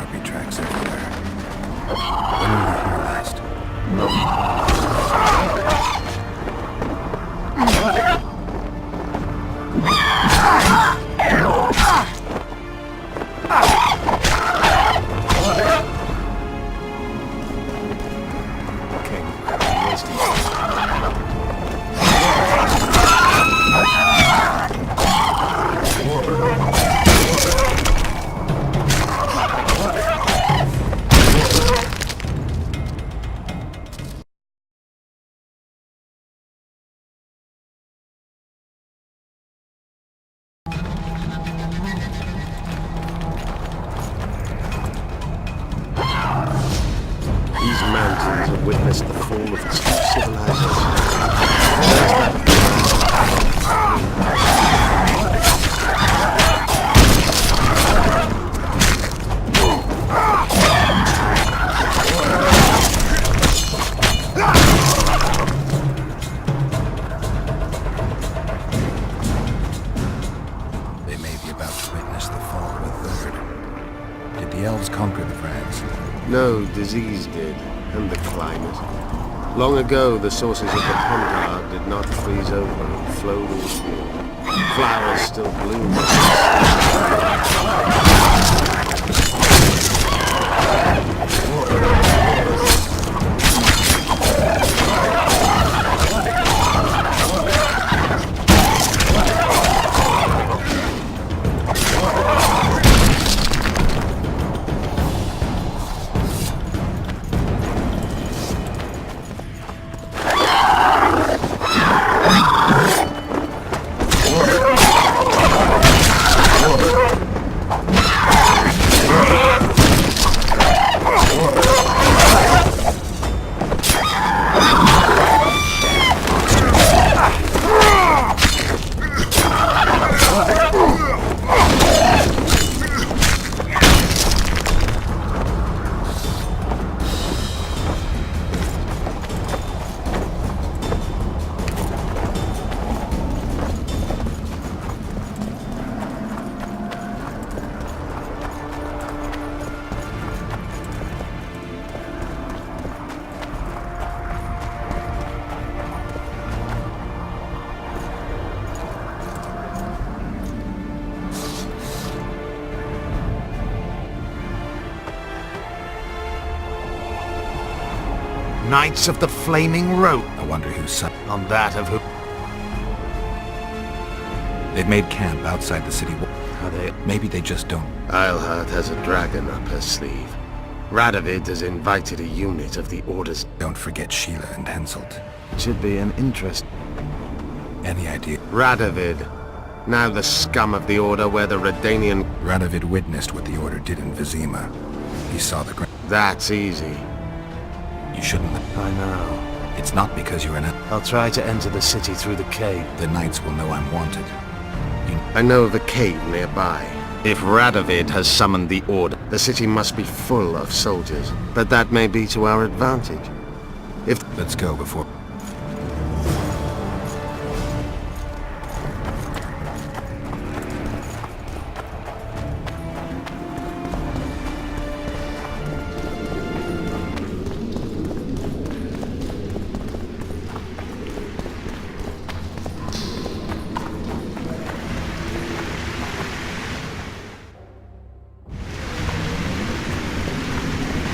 heartbeat tracks everywhere. When were you here last? These mountains have witnessed the fall of two civilizations. They may be about to witness the fall of a third. Did the elves conquer the France? No, disease did, and the climate. Long ago, the sources of the Pondard did not freeze over and flowed eastward. Flowers still bloom. Knights of the Flaming Rope. I wonder whose son. On that of who? They've made camp outside the city wall. Are they? Maybe they just don't. Eilhart has a dragon up her sleeve. Radovid has invited a unit of the Order's... Don't forget Sheila and Henselt. Should be an interest. Any idea? Radovid. Now the scum of the Order where the Redanian... Radovid witnessed what the Order did in Vizima. He saw the ground. That's easy. You shouldn't. I know. It's not because you're an... I'll try to enter the city through the cave. The Knights will know I'm wanted. I know of a cave nearby. If Radovid has summoned the Order, the city must be full of soldiers. But that may be to our advantage. If... Let's go before...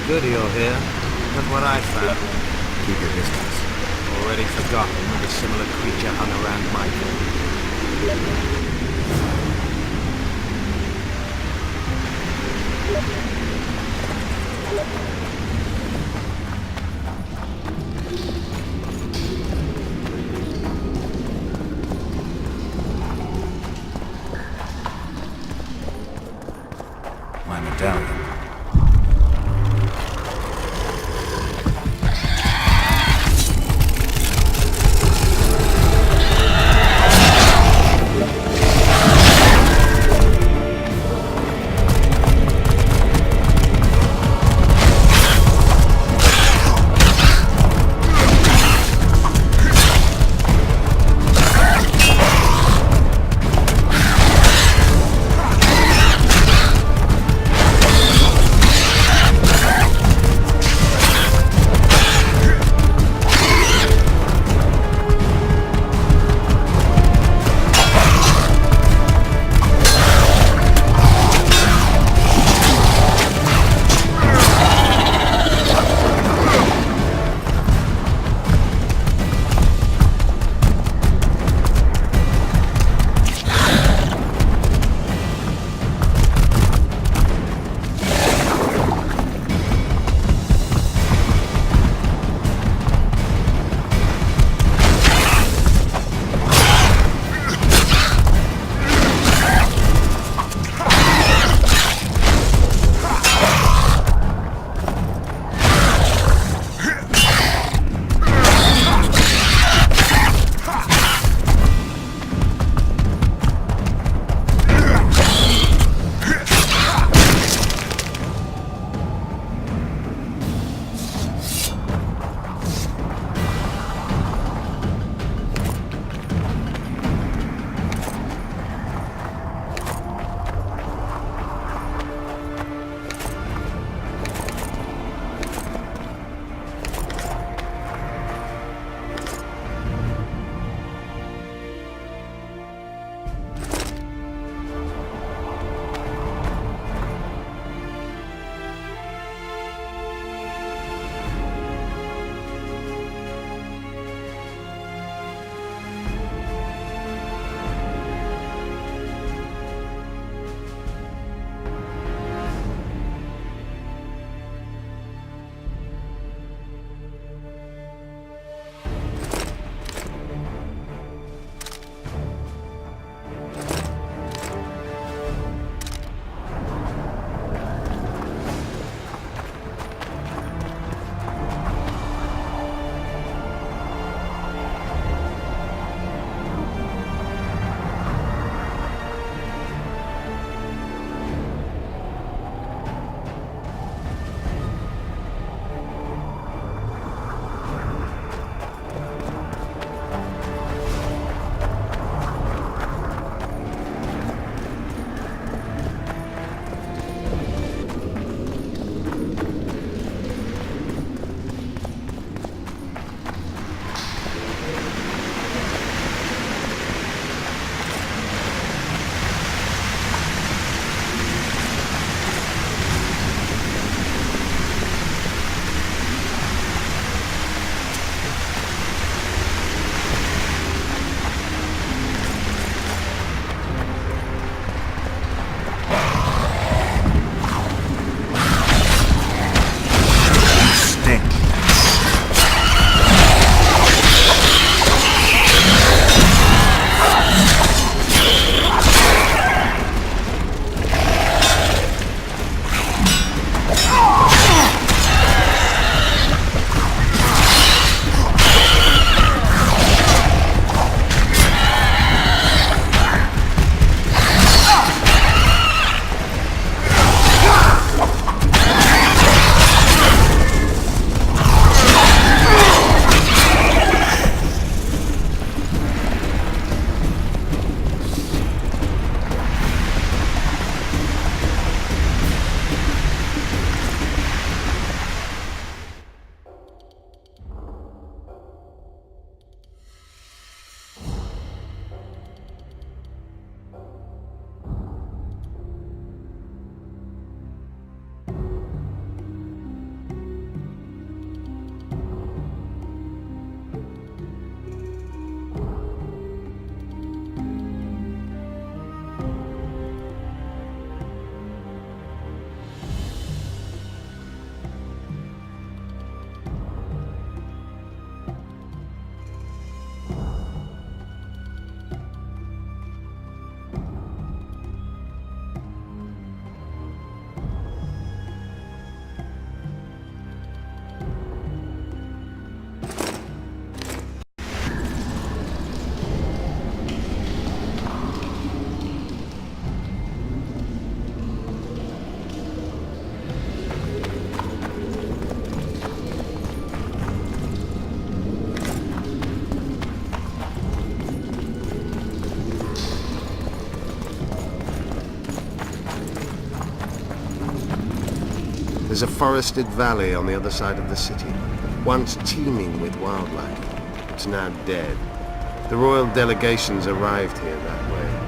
Good you're here. Look what I found. Keep your distance. Already forgotten that a similar creature hung around my My medallion. There's a forested valley on the other side of the city, once teeming with wildlife. It's now dead. The royal delegations arrived here that way.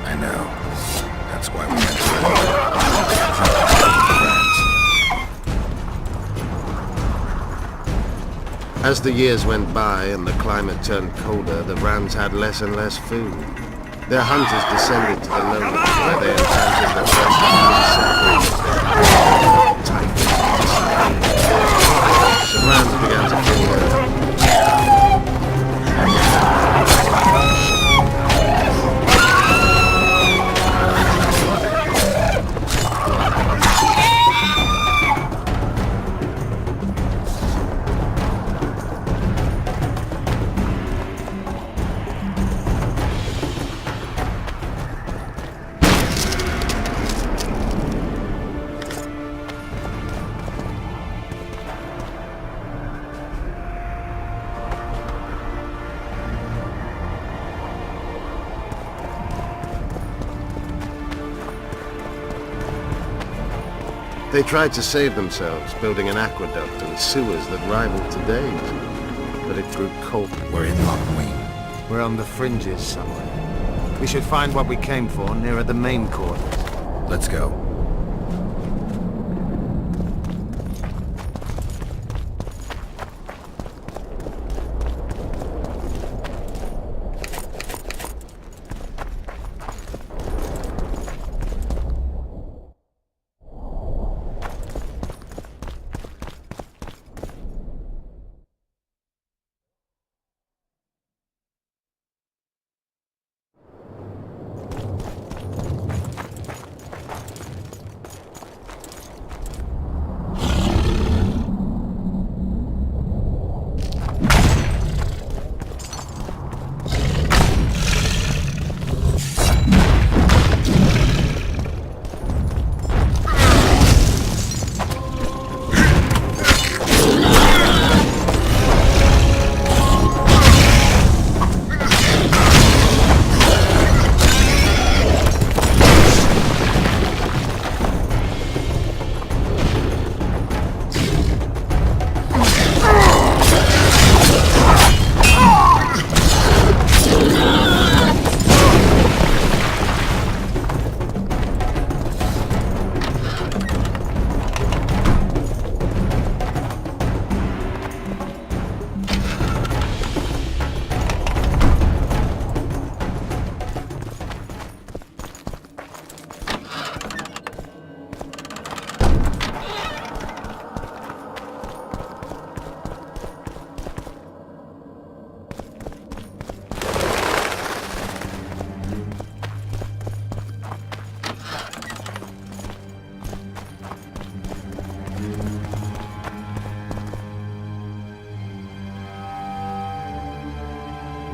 I know. That's why we had friends. As the years went by and the climate turned colder, the Rams had less and less food. Their hunters descended to the lowlands where they encountered the first typhus. The Rams began to kill her. They tried to save themselves, building an aqueduct and sewers that rivaled today's. But it grew cold. We're in Loch Wing. We're on the fringes somewhere. We should find what we came for nearer the main quarters. Let's go.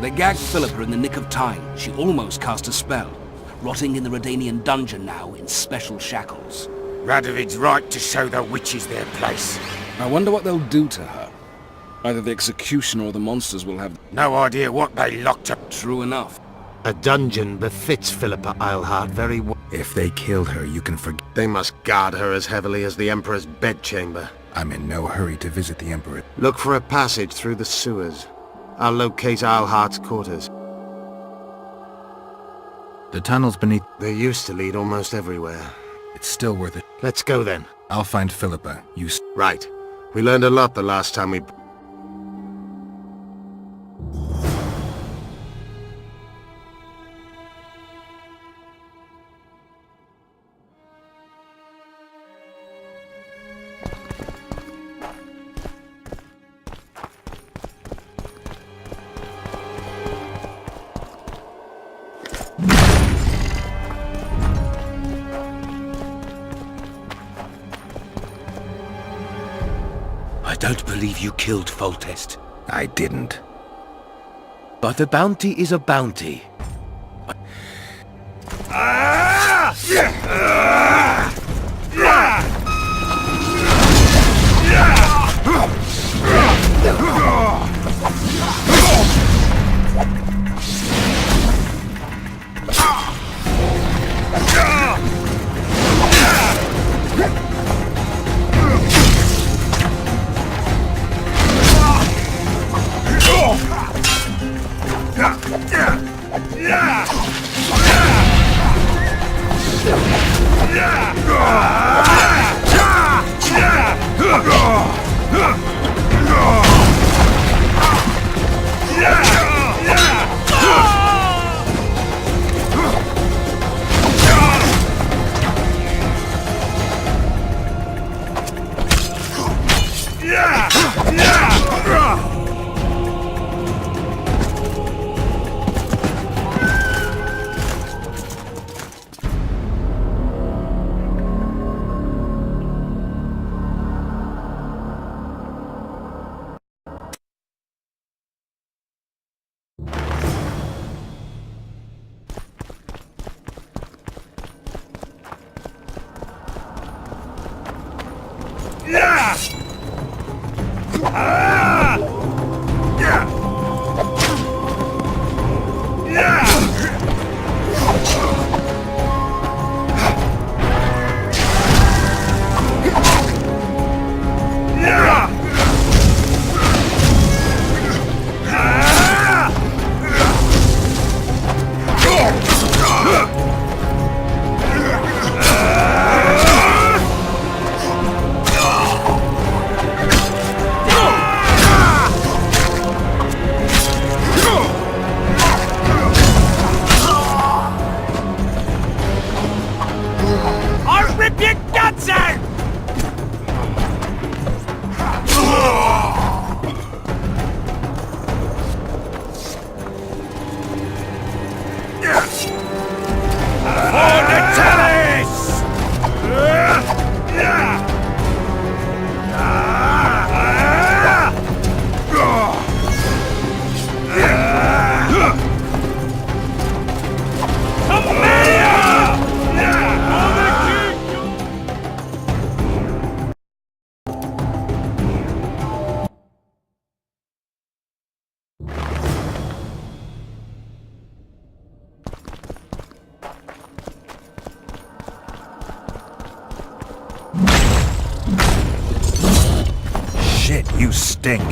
They gagged Philippa in the nick of time. She almost cast a spell, rotting in the Redanian dungeon now in special shackles. Radovid's right to show the witches their place. I wonder what they'll do to her. Either the executioner or the monsters will have... No idea what they locked up. True enough. A dungeon befits Philippa Eilhart very well. If they kill her, you can forget. They must guard her as heavily as the Emperor's bedchamber. I'm in no hurry to visit the Emperor. Look for a passage through the sewers. I'll locate Eilhart's quarters. The tunnels beneath... They used to lead almost everywhere. It's still worth it. Let's go then. I'll find Philippa. You... Right. We learned a lot the last time we... I don't believe you killed Foltest. I didn't. But a bounty is a bounty. Shit, you stink.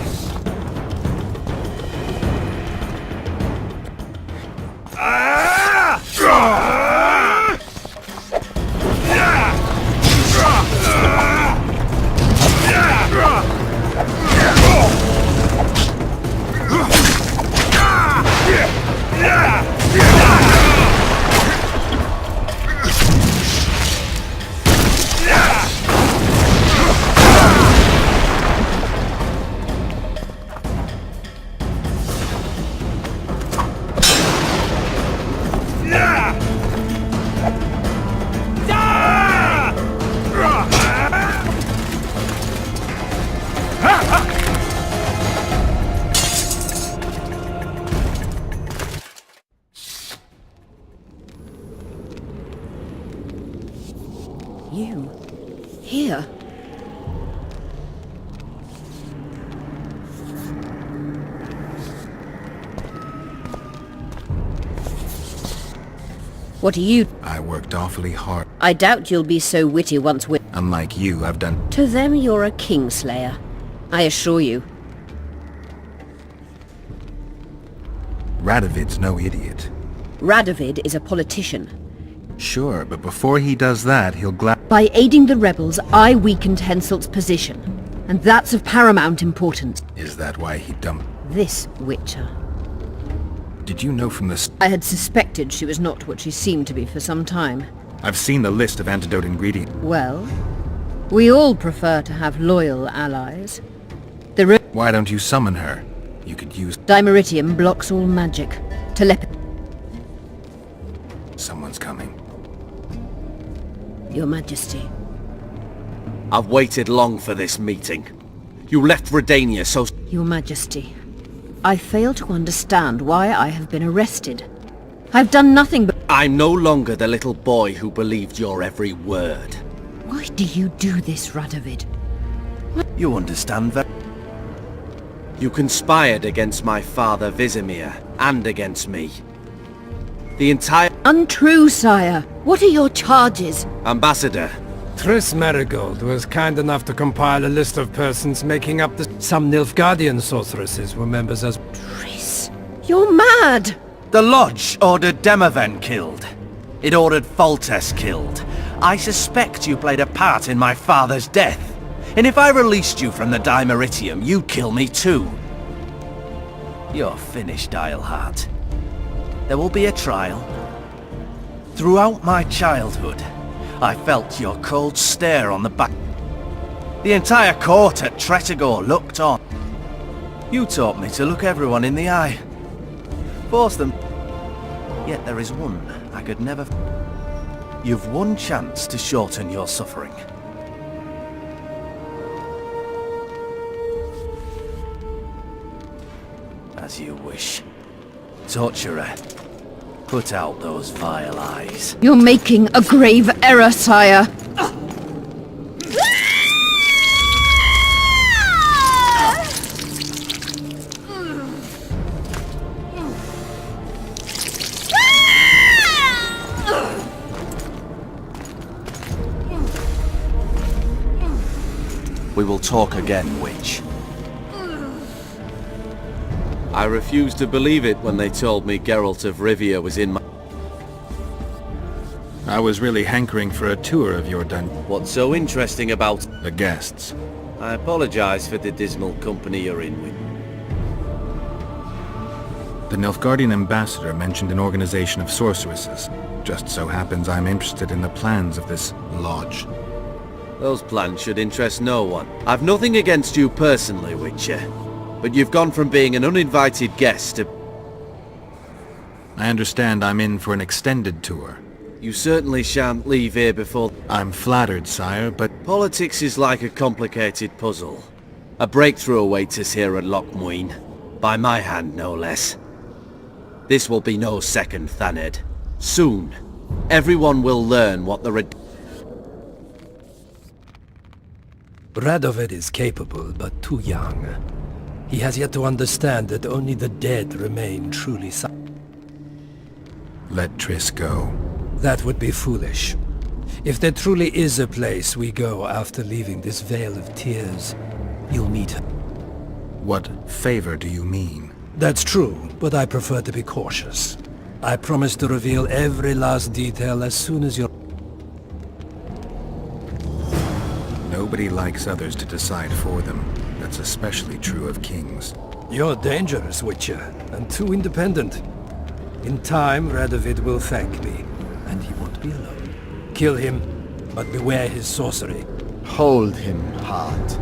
You? Here? What are you? I worked awfully hard. I doubt you'll be so witty once with... Unlike you, I've done... To them you're a kingslayer. I assure you. Radovid's no idiot. Radovid is a politician. Sure, but before he does that, he'll By aiding the rebels, I weakened Henselt's position. And that's of paramount importance. Is that why he dumped... This Witcher. Did you know from the... I had suspected she was not what she seemed to be for some time. I've seen the list of antidote ingredients. Well, we all prefer to have loyal allies. Why don't you summon her? You could use... Dimeritium blocks all magic. Telepathy. Someone's coming. Your Majesty. I've waited long for this meeting. You left Redania, so... Your Majesty, I fail to understand why I have been arrested. I've done nothing but... I'm no longer the little boy who believed your every word. Why do you do this, Radovid? You understand that? You conspired against my father Vizimir, and against me. The entire... Untrue, sire. What are your charges? Ambassador, Triss Marigold was kind enough to compile a list of persons making up the... Some Nilfgaardian sorceresses were members as... Triss, you're mad! the Lodge ordered Demoven killed. It ordered Foltest killed. I suspect you played a part in my father's death. And if I released you from the Dimeritium, you'd kill me too. You're finished, Isleheart. There will be a trial. Throughout my childhood, I felt your cold stare on the back. The entire court at Tretogor looked on. You taught me to look everyone in the eye. Force them. Yet there is one I could never... You've one chance to shorten your suffering. As you wish. Torturer, put out those vile eyes. You're making a grave error, sire. We will talk again, witch. I refused to believe it when they told me Geralt of Rivia was in my... I was really hankering for a tour of your What's so interesting about... the guests. I apologize for the dismal company you're in with. The Nilfgaardian ambassador mentioned an organization of sorceresses. Just so happens I'm interested in the plans of this lodge. Those plans should interest no one. I've nothing against you personally, Witcher. But you've gone from being an uninvited guest to... I understand I'm in for an extended tour. You certainly shan't leave here before... I'm flattered, sire, but... Politics is like a complicated puzzle. A breakthrough awaits us here at Lochmuin. By my hand, no less. This will be no second Thaned. Soon, everyone will learn what the... Radovid is capable, but too young. He has yet to understand that only the dead remain truly Let Triss go. That would be foolish. If there truly is a place we go after leaving this Vale of Tears, you'll meet her. What favor do you mean? That's true, but I prefer to be cautious. I promise to reveal every last detail as soon as you're... Nobody likes others to decide for them. That's especially true of kings. You're dangerous, Witcher, and too independent. In time, Radovid will thank me, and he won't be alone. Kill him, but beware his sorcery. Hold him, heart.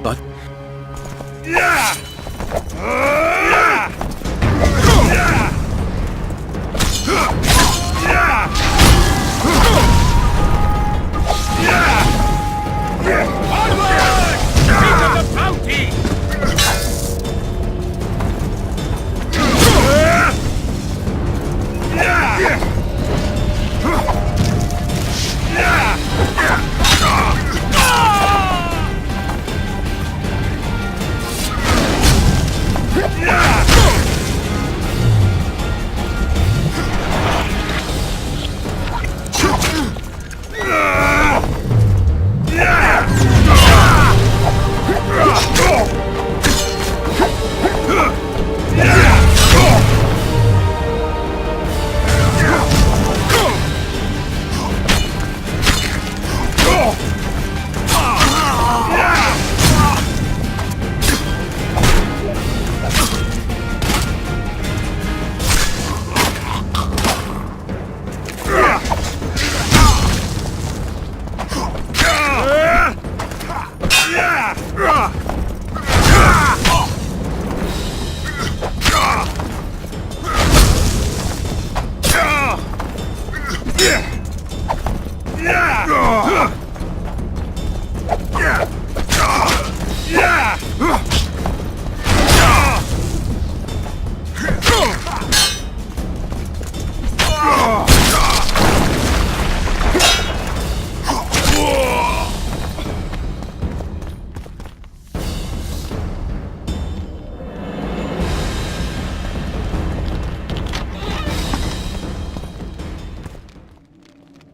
But...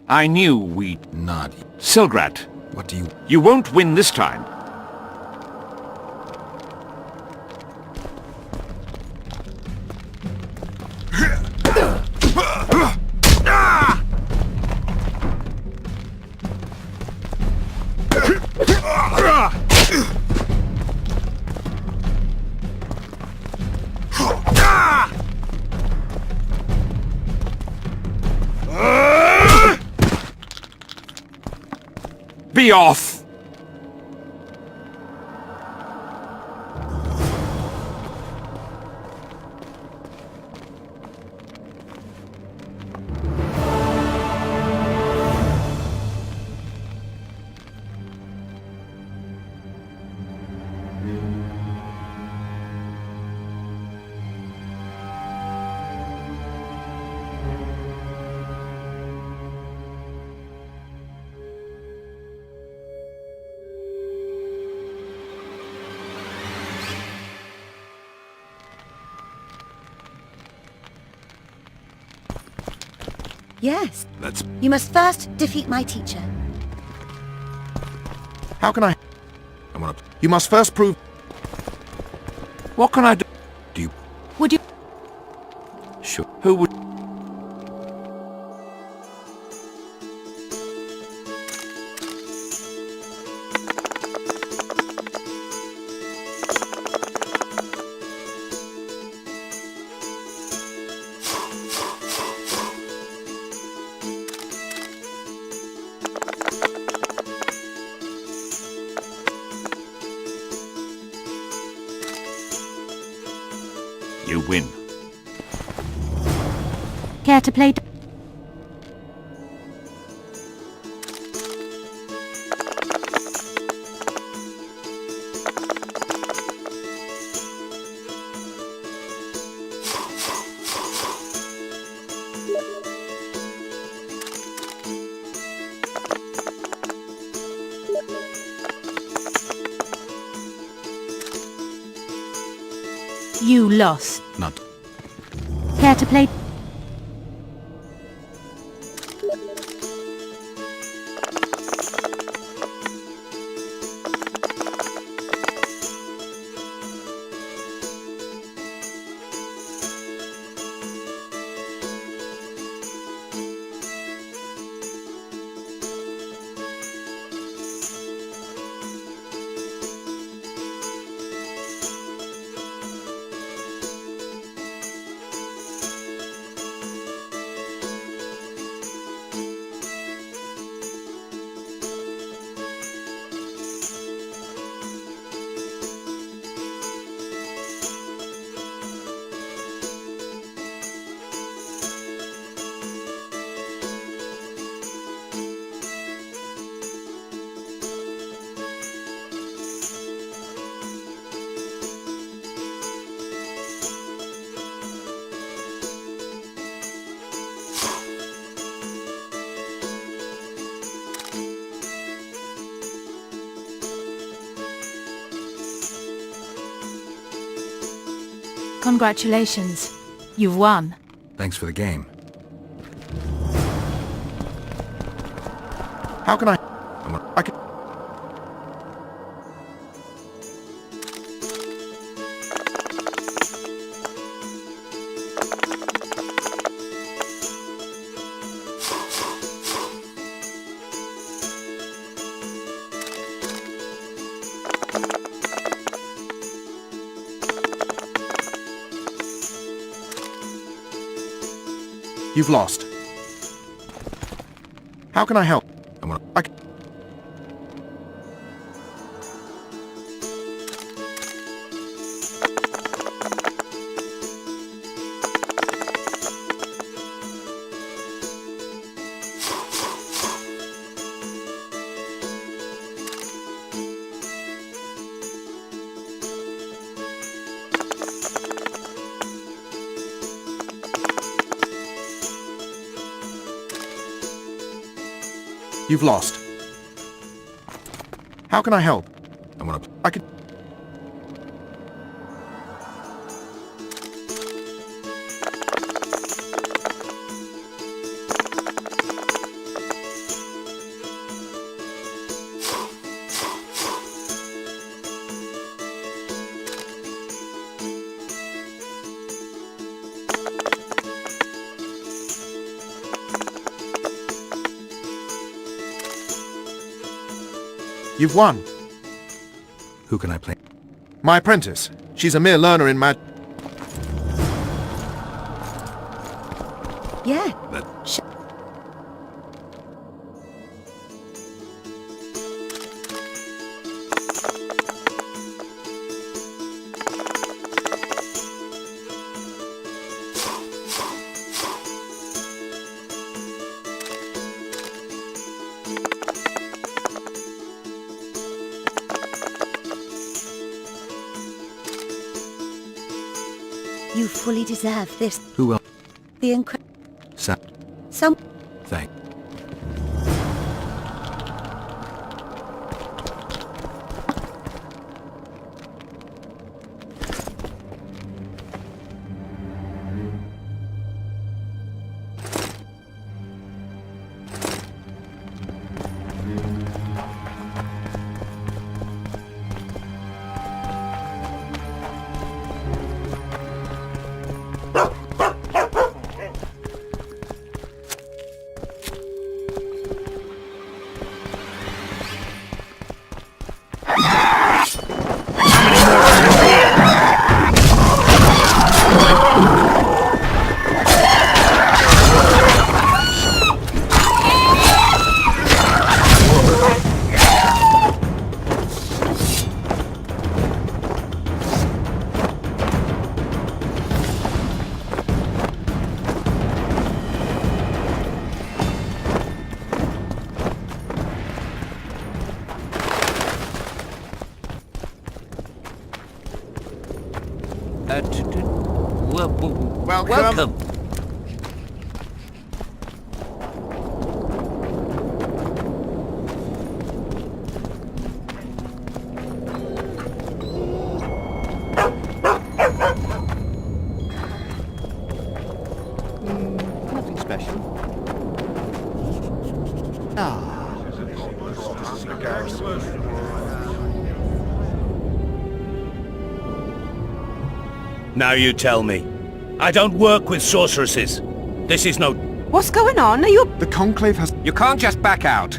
I knew we'd... Not. Silgrat, What do you... you won't win this time. Be off! Yes. Let's... You must first defeat my teacher. How can I... I wanna... You must first prove... What can I do? Do you... Would you... Sure. Who would... You win. Care to play... You lost. Not... Care to play... Congratulations. You've won. Thanks for the game. How can I... I can... You've lost. How can I help? I can... You've lost. How can I help? I can... You've won. Who can I play? My apprentice. She's a mere learner in mag... Yeah. You fully deserve this. Who will? The incredible... Some... Thank. Welcome. Nothing special. Now you tell me. I don't work with sorceresses. This is no... What's going on? Are you... The Conclave has... You can't just back out.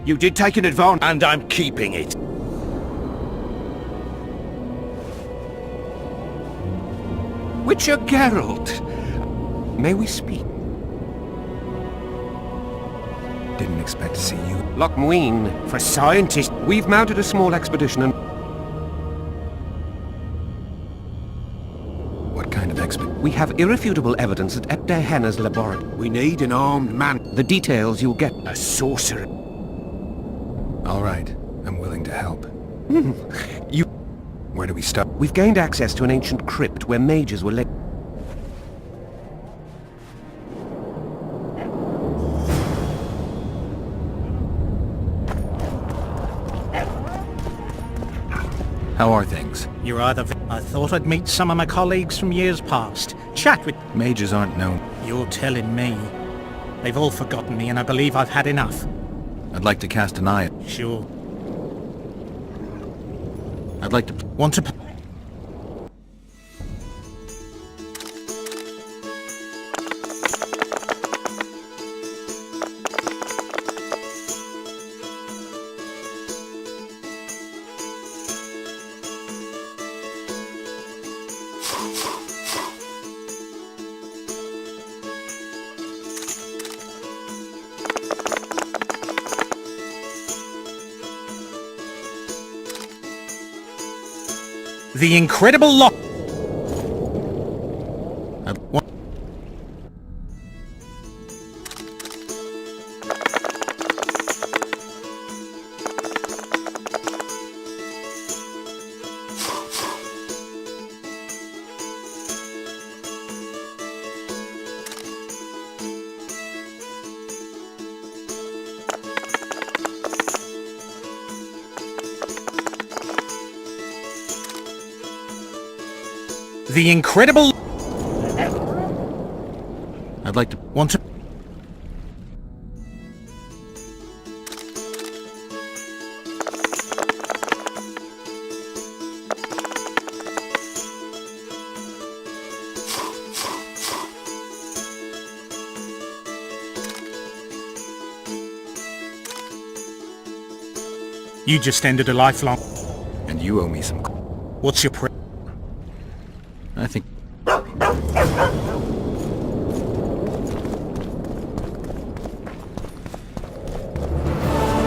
You did take an advantage. And I'm keeping it. Witcher Geralt. May we speak? Didn't expect to see you. Lochmuin, for scientists, we've mounted a small expedition and... What kind of expedition? We have irrefutable evidence at Epte Henna's laboratory. We need an armed man. The details you'll get. A sorcerer. All right, I'm willing to help. You... Where do we start? We've gained access to an ancient crypt where mages were led... How are things? You're either... I thought I'd meet some of my colleagues from years past. Chat with... Mages aren't known. You're telling me. They've all forgotten me and I believe I've had enough. I'd like to cast an eye. Sure. I'd like to... Want to... The incredible lock... The incredible... I'd like to... Want to... You just ended a lifelong... And you owe me some... What's your I think...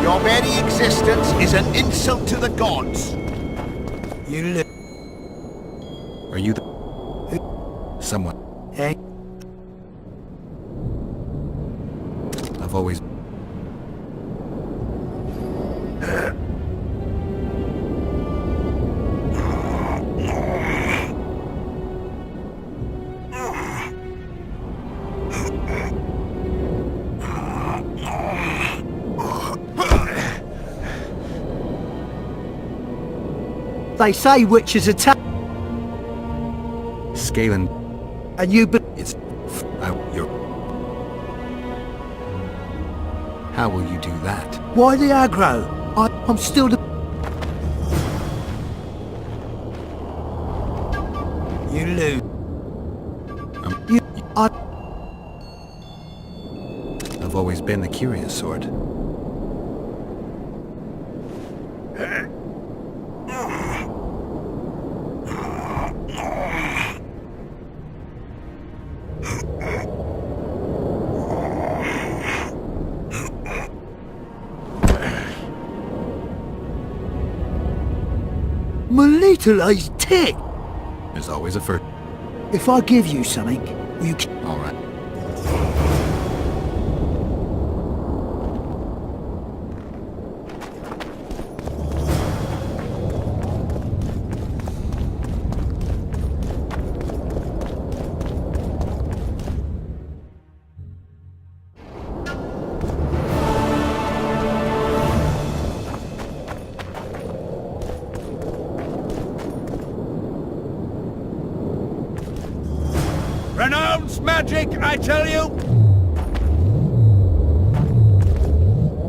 Your very existence is an insult to the gods. Are you the... Someone... Hey? I've always... They say witches attack. Scaling... And you It's... you're... How will you do that? Why the aggro? I'm still the... You lose. I've always been the curious sort. My little ace tick. There's always a first. If I give you something, will you... All right. Renounce magic, I tell you!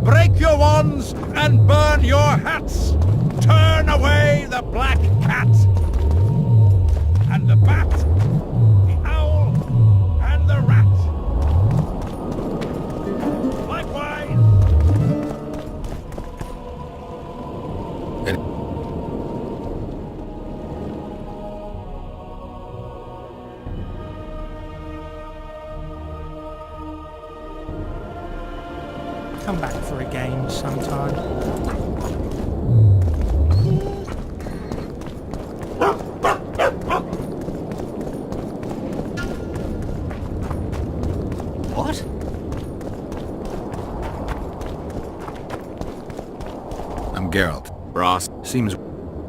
Break your wands and burn your hats! Turn away the black cat! And the bat, the owl, and the rat! Likewise! Come back for a game sometime. What? I'm Geralt. Brass. Seems...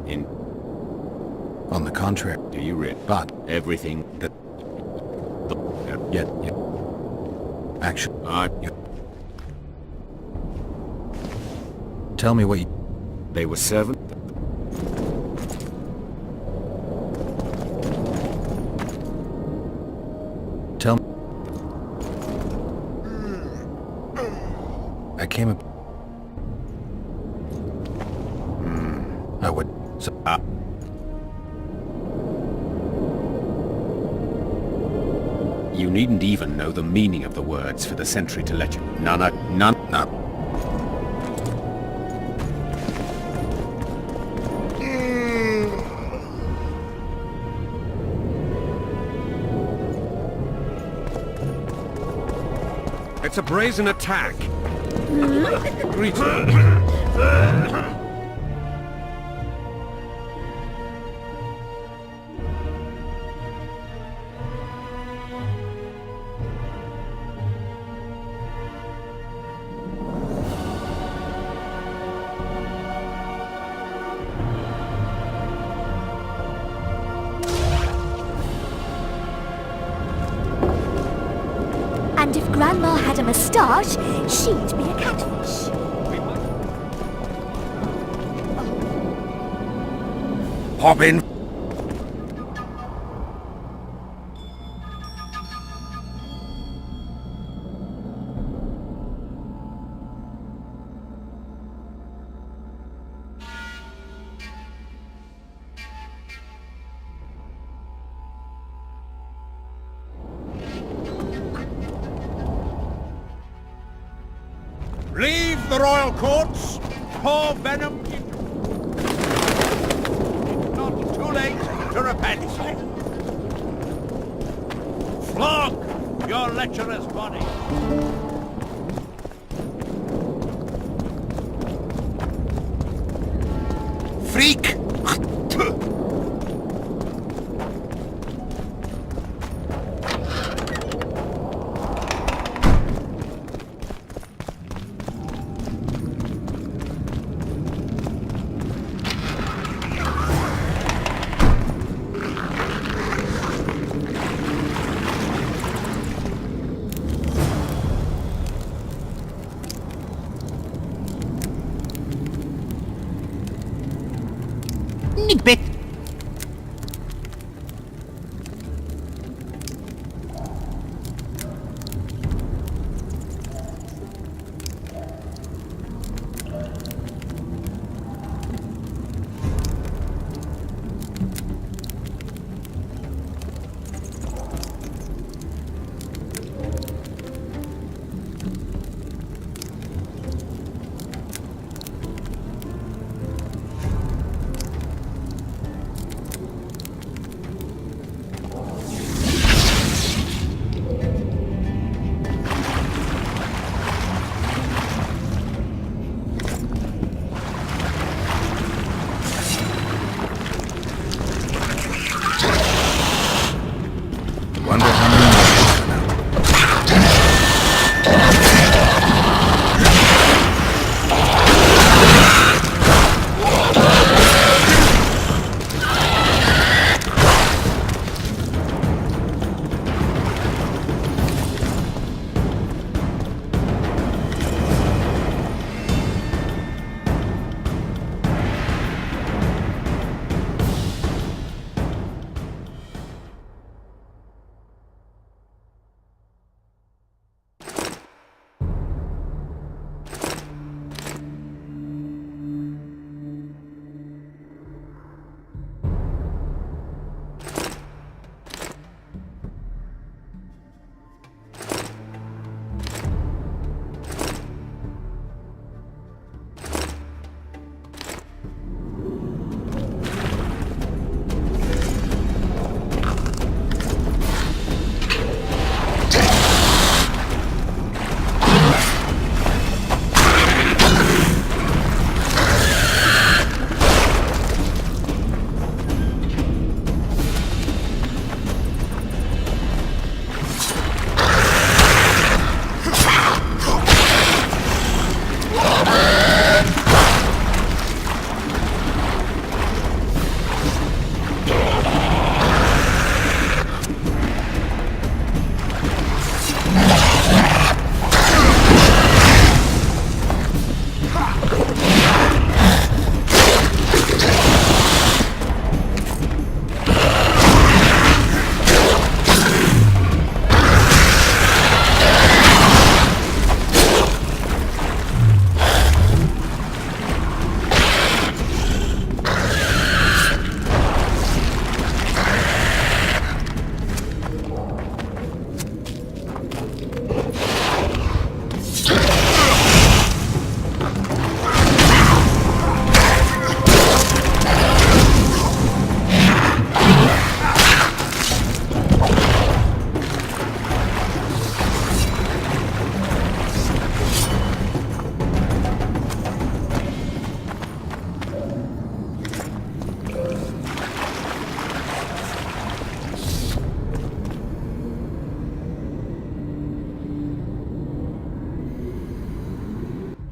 In... On the contrary. Do you read? But... Everything that... Yet... Actually... Tell me what you... They were servant... Tell me... I came up... I would... So... You needn't even know the meaning of the words for the sentry to let you... None. It's a brazen attack. Greetings. And if Grandma had a moustache, she'd be a catfish. Hop in. Leave the royal courts, pour venom into... It's not too late to repent. Flog your lecherous body. Freak! Bit.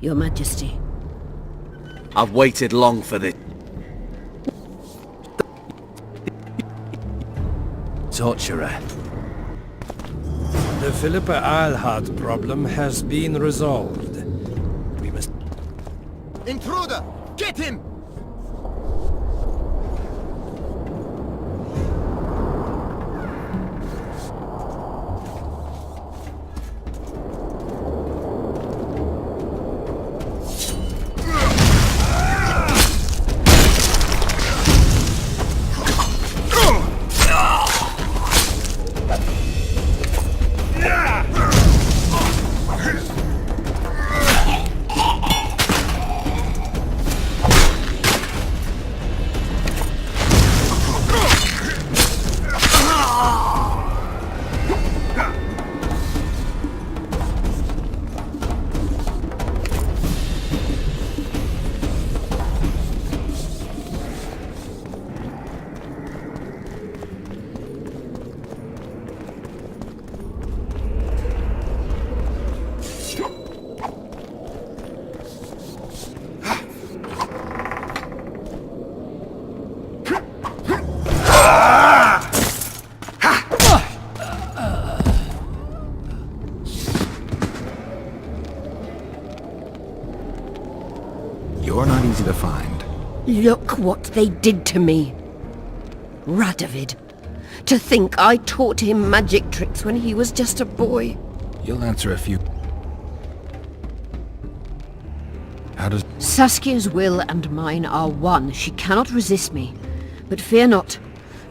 Your Majesty. I've waited long for this. Torturer. The Philippa Eilhart problem has been resolved. We must... Intruder! Get him! You're not easy to find. Look what they did to me. Radovid. To think I taught him magic tricks when he was just a boy. You'll answer a few. How does... Saskia's will and mine are one. She cannot resist me. But fear not.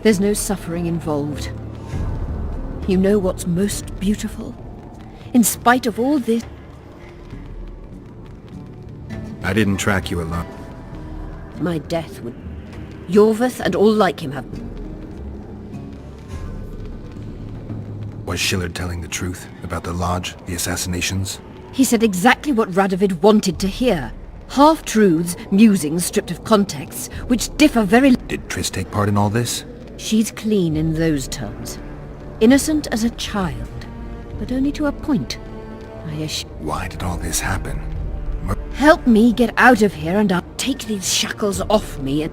There's no suffering involved. You know what's most beautiful? In spite of all this... I didn't track you alone. My death would... Yorvith and all like him have... Was Shillard telling the truth about the Lodge, the assassinations? He said exactly what Radovid wanted to hear. Half-truths, musings stripped of context, which differ very... Did Triss take part in all this? She's clean in those terms. Innocent as a child, but only to a point. Why did all this happen? Help me get out of here and I'll take these shackles off me.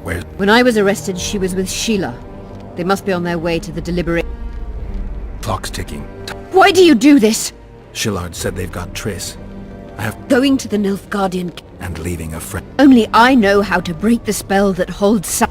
Where? When I was arrested, she was with Sheila. They must be on their way to the deliberate... Clock's ticking. Why do you do this? Shillard said they've got Triss. I have... Going to the Nilfgaardian... And leaving a friend. Only I know how to break the spell that holds...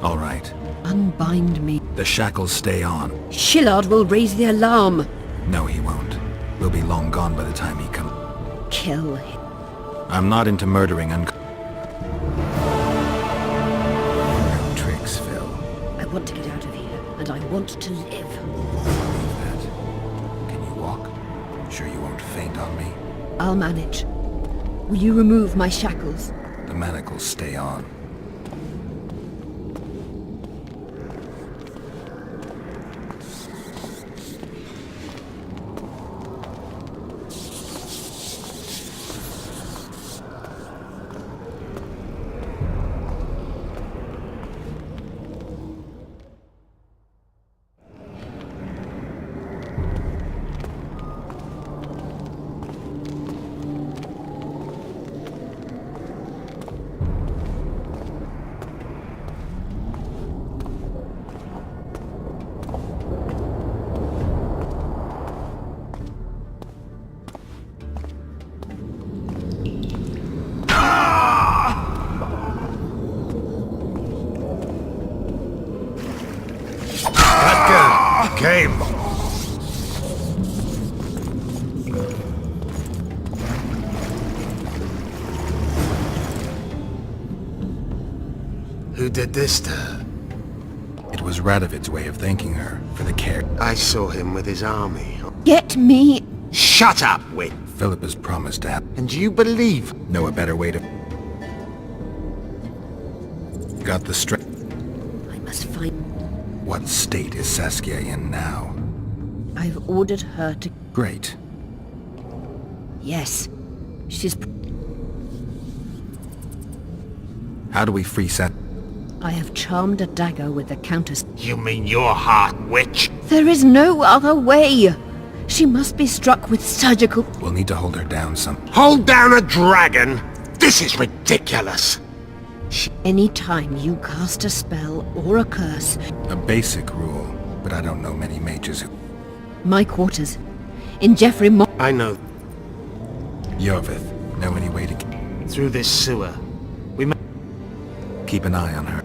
All right. Unbind me. The shackles stay on. Shillard will raise the alarm. No, he won't. We'll be long gone by the time he comes. Kill him. I'm not into murdering No tricks, Phil. I want to get out of here, and I want to live. Believe that. Can you walk? Sure you won't faint on me? I'll manage. Will you remove my shackles? The manacles stay on. Came. Who did this to her? It was Radovid's way of thanking her for the care. I saw him with his army. Get me... Shut up, Wit. Philip has promised to have... And you believe? Know a better way to... Got the strength. I must find... What state is Saskia in now? I've ordered her to... Great. Yes. She's... How do we free Sas... I have charmed a dagger with the Countess... You mean your heart, witch? There is no other way! She must be struck with surgical... We'll need to hold her down some... Hold down a dragon? This is ridiculous. Any time you cast a spell or a curse... A basic rule, but I don't know many mages who... My quarters. In Jeffrey Mo... I know. Yorvith, know any way to... Through this sewer. We may... Keep an eye on her.